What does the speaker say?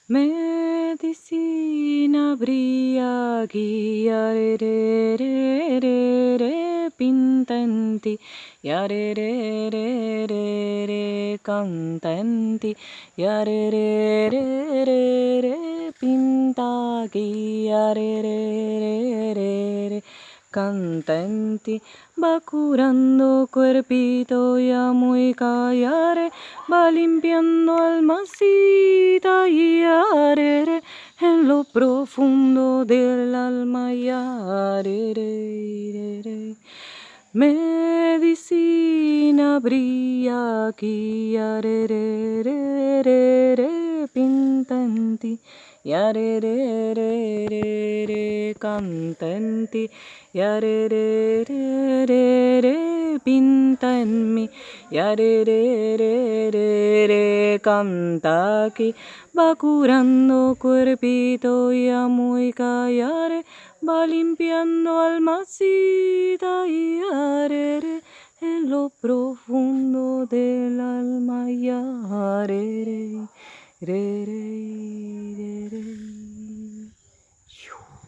Medicina briagia re re re re re pintanti ya re re re re re cantanti ya re re re re re pintagi ya re re re re re cantanti va curando cuerpito ya muy callare va limpiando almacita y arere en lo profundo del alma y arere. Medicina brilla aquí arere pintanti yarere cantanti yarere pinta en mí yarere canta aquí va curando cuerpito ya muy callare va limpiando almacita y arere en lo profundo del alma y arere re, re,